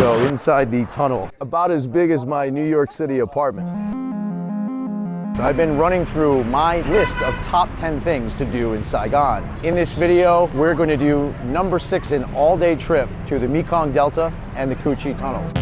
go inside the tunnel, about as big as my New York City apartment. So I've been running through my list of top 10 things to do in Saigon. In this video, we're going to do number 6 in all-day trip to the Mekong Delta and the Ho Chi tunnels.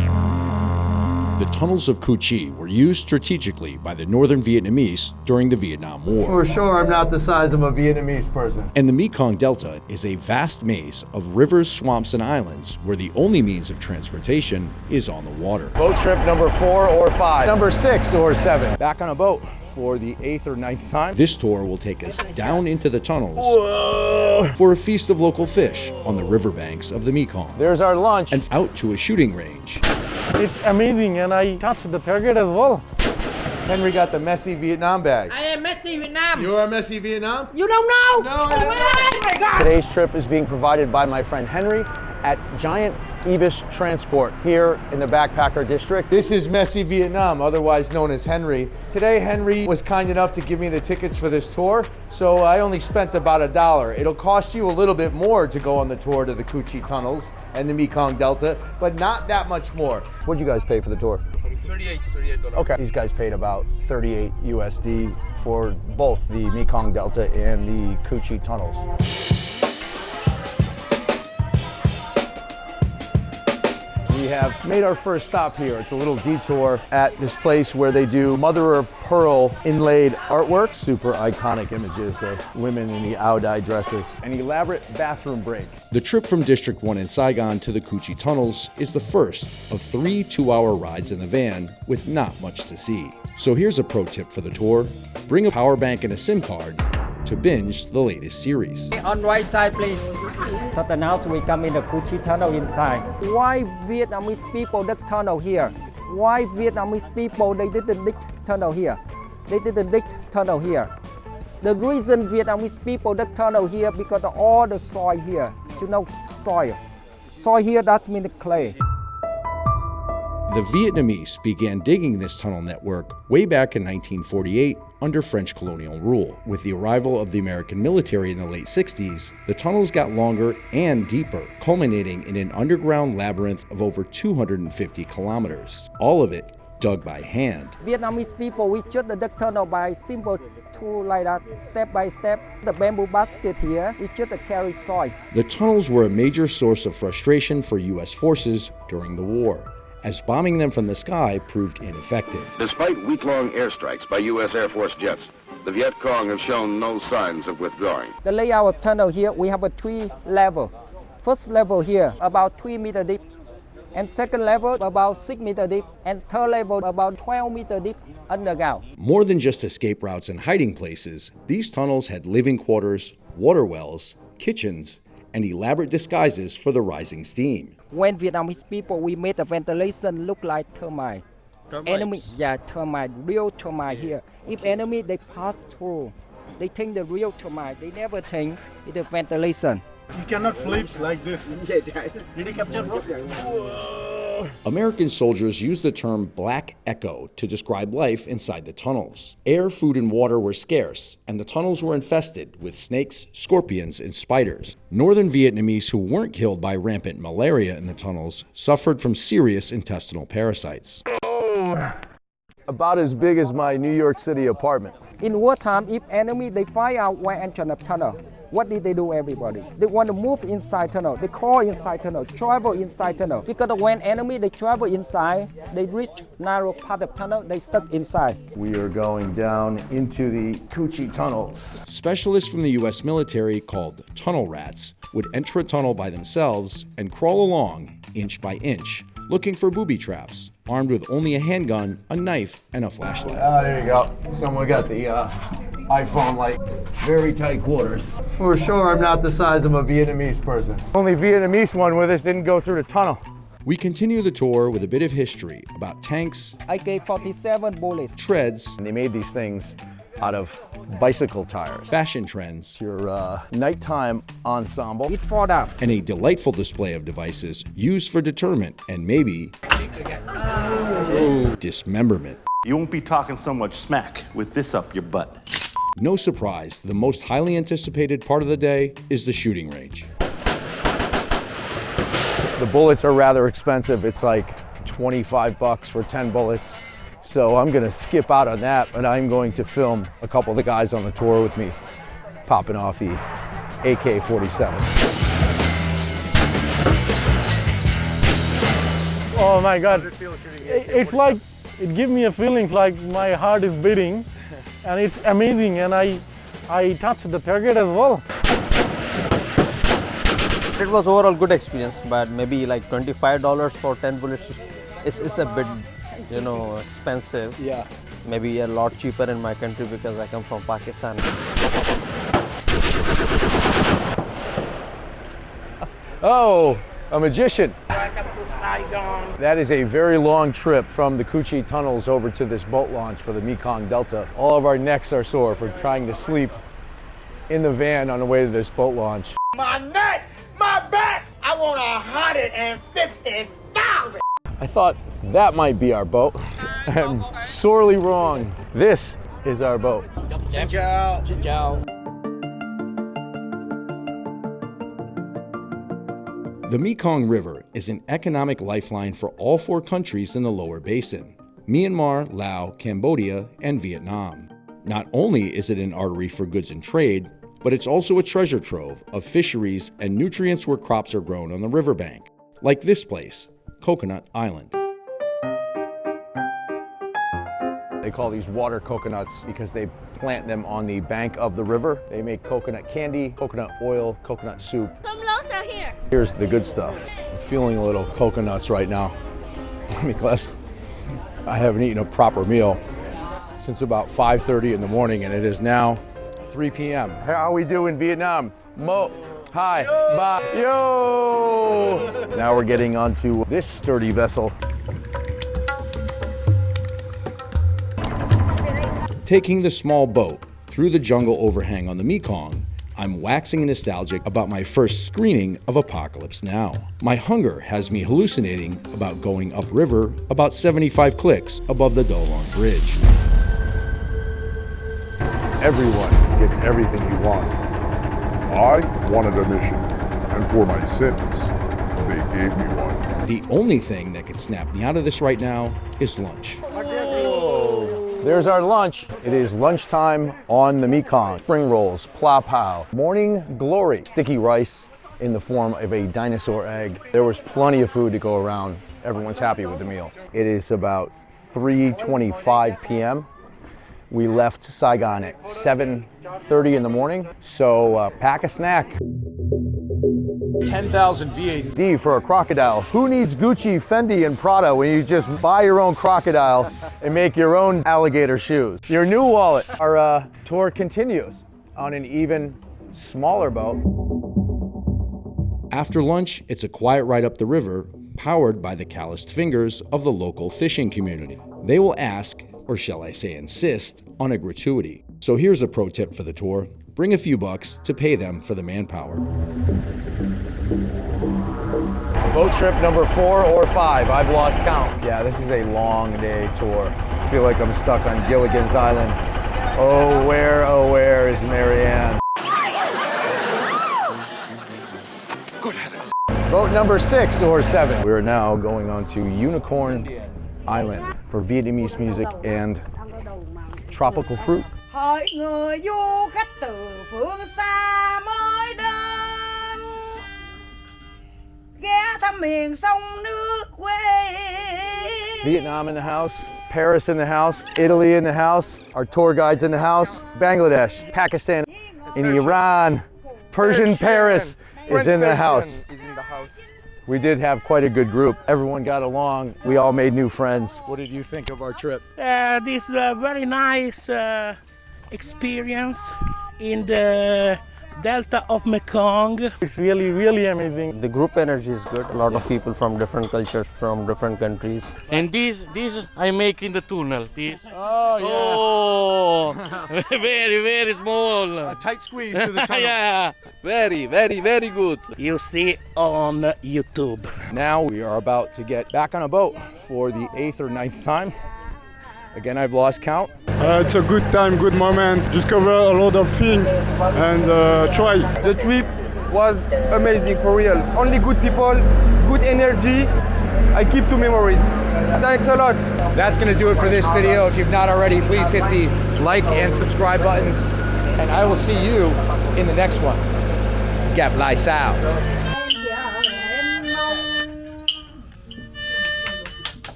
The tunnels of Ho Chi were used strategically by the northern Vietnamese during the Vietnam War. For sure, I'm not the size of a Vietnamese person. And the Mekong Delta is a vast maze of rivers, swamps, and islands where the only means of transportation is on the water. Boat trip number 4 or 5, number 6 or 7. Back on a boat for the 8th or 9th time. This tour will take us down into the tunnels for a feast of local fish on the riverbanks of the Mekong. There's our lunch. And out to a shooting range. It's amazing, and I touched the target as well. Henry got the messy Vietnam bag. I am Messi Vietnam. You are Messy Vietnam? You don't know? No, I don't know. Oh my God. Today's trip is being provided by my friend Henry at Giant Ibis Transport here in the Backpacker District. This is Messy Vietnam, otherwise known as Henry. Today, Henry was kind enough to give me the tickets for this tour, so I only spent about $1. It'll cost you a little bit more to go on the tour to the Ho Chi tunnels and the Mekong Delta, but not that much more. What'd you guys pay for the tour? $38. Okay, these guys paid about 38 USD for both the Mekong Delta and the Ho Chi tunnels. We have made our first stop here. It's a little detour at this place where they do mother of pearl inlaid artwork, super iconic images of women in the ao-dai dresses, an elaborate bathroom break. The trip from District 1 in Saigon to the Ho Chi tunnels is the first of 3 2-hour rides in the van with not much to see. So here's a pro tip for the tour. Bring a power bank and a SIM card to binge the latest series. On right side, please. So now we come in the Ho Chi tunnel inside. Why Vietnamese people dig tunnel here? Why Vietnamese people they didn't dig tunnel here? They didn't dig tunnel here. The reason Vietnamese people dig tunnel here because of all the soil here. You know, soil. Soil here, that means clay. The Vietnamese began digging this tunnel network way back in 1948 under French colonial rule. With the arrival of the American military in the late 60s, the tunnels got longer and deeper, culminating in an underground labyrinth of over 250 kilometers, all of it dug by hand. Vietnamese people, we just dig tunnel by simple tool like that, step by step. The bamboo basket here, we just carry soil. The tunnels were a major source of frustration for U.S. forces during the war, as bombing them from the sky proved ineffective. Despite week-long airstrikes by U.S. Air Force jets, the Viet Cong have shown no signs of withdrawing. The layout of tunnel here, we have a 3 level. First level here, about 3 meter deep. And second level, about 6 meter deep. And third level, about 12 meter deep underground. More than just escape routes and hiding places, these tunnels had living quarters, water wells, kitchens, and elaborate disguises for the rising steam. When Vietnamese people, we made the ventilation look like termite. Enemy, yeah, termite, real termite here. If enemy, they pass through. They think the real termite. They never think it's the ventilation. You cannot flip like this. Did he capture, bro? American soldiers used the term black echo to describe life inside the tunnels. Air, food, and water were scarce, and the tunnels were infested with snakes, scorpions, and spiders. Northern Vietnamese who weren't killed by rampant malaria in the tunnels suffered from serious intestinal parasites. About as big as my New York City apartment. In wartime, if enemy, they find out where enter the tunnel. What did they do, everybody? They want to move inside tunnel. They crawl inside tunnel, travel inside tunnel. Because when enemy, they travel inside, they reach narrow part of tunnel, they stuck inside. We are going down into the Ho Chi tunnels. Specialists from the U.S. military, called tunnel rats, would enter a tunnel by themselves and crawl along inch by inch, looking for booby traps, armed with only a handgun, a knife, and a flashlight. There you go. Someone got the iPhone light. Very tight quarters. For sure, I'm not the size of a Vietnamese person. Only Vietnamese one with us didn't go through the tunnel. We continue the tour with a bit of history about tanks, AK-47 bullets. treads, And they made these things out of bicycle tires. fashion trends, Your nighttime ensemble. It fall down. and a delightful display of devices used for deterrent and maybe dismemberment. You won't be talking so much smack with this up your butt. No surprise, the most highly anticipated part of the day is the shooting range. The bullets are rather expensive. It's like 25 bucks for 10 bullets. So I'm gonna skip out on that, but I'm going to film a couple of the guys on the tour with me popping off the AK-47. Oh my God. It's like, it gives me a feeling like my heart is beating and it's amazing, and I touched the target as well. It was overall good experience, but maybe like $25 for 10 bullets. It's a bit, you know, expensive. Yeah. Maybe a lot cheaper in my country because I come from Pakistan. Oh, a magician. Welcome to Saigon. That is a very long trip from the Ho Chi Minh tunnels over to this boat launch for the Mekong Delta. All of our necks are sore for trying to sleep in the van on the way to this boat launch. My neck, my back. I want 150,000. I thought that might be our boat. I'm sorely wrong. This is our boat. Xin chào. Xin chào. The Mekong River is an economic lifeline for all four countries in the lower basin: Myanmar, Laos, Cambodia, and Vietnam. Not only is it an artery for goods and trade, but it's also a treasure trove of fisheries and nutrients where crops are grown on the riverbank, like this place, Coconut Island. They call these water coconuts because they plant them on the bank of the river. They make coconut candy, coconut oil, coconut soup. Some loaves are here. Here's the good stuff. I'm feeling a little coconuts right now because I haven't eaten a proper meal since about 5:30 in the morning, and it is now 3 p.m. How we do in Vietnam? Mo, hi, bye, yo! Now we're getting onto this sturdy vessel. Taking the small boat through the jungle overhang on the Mekong, I'm waxing nostalgic about my first screening of Apocalypse Now. My hunger has me hallucinating about going upriver about 75 clicks above the Do Luang Bridge. Everyone gets everything he wants. I wanted a mission, and for my sins, they gave me one. The only thing that could snap me out of this right now is lunch. There's our lunch. It is lunchtime on the Mekong. Spring rolls, pla pao, morning glory, sticky rice in the form of a dinosaur egg. There was plenty of food to go around. Everyone's happy with the meal. It is about 3:25 p.m. We left Saigon at 7:30 in the morning, so pack a snack. 10,000 VAD. For a crocodile. Who needs Gucci, Fendi, and Prada when you just buy your own crocodile and make your own alligator shoes? Your new wallet. Our tour continues on an even smaller boat. After lunch, it's a quiet ride up the river, powered by the calloused fingers of the local fishing community. They will ask, or shall I say insist, on a gratuity. So here's a pro tip for the tour. Bring a few bucks to pay them for the manpower. Boat trip number 4 or 5, I've lost count. Yeah, this is a long day tour. I feel like I'm stuck on Gilligan's Island. Oh, where is Marianne? Boat number 6 or 7. We're now going on to Unicorn Island for Vietnamese music and tropical fruit. Hỏi người du khách từ phương xa mới đến ghé thăm miền sông nước quê. Vietnam in the house, Paris in the house, Italy in the house, our tour guides in the house, Bangladesh, Pakistan, and Iran, Persian Paris is in the house. We did have quite a good group. Everyone got along. We all made new friends. What did you think of our trip? This is a very nice experience in the delta of Mekong. It's really, really amazing. The group energy is good. A lot of people from different cultures, from different countries. And this I make in the tunnel. This. Oh, yeah. Oh, very, very small. A tight squeeze to the tunnel. Yeah, very, very, very good. You see on YouTube. Now we are about to get back on a boat for the 8th or 9th time. Again, I've lost count. It's a good time, good moment. Discover a lot of things and try. The trip was amazing, for real. Only good people, good energy. I keep two memories. Thanks a lot. That's going to do it for this video. If you've not already, please hit the like and subscribe buttons. And I will see you in the next one. Gặp lại sau.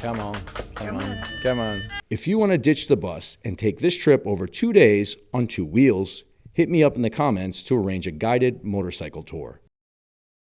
Come on, come on, come on. If you want to ditch the bus and take this trip over 2 days on 2 wheels, hit me up in the comments to arrange a guided motorcycle tour.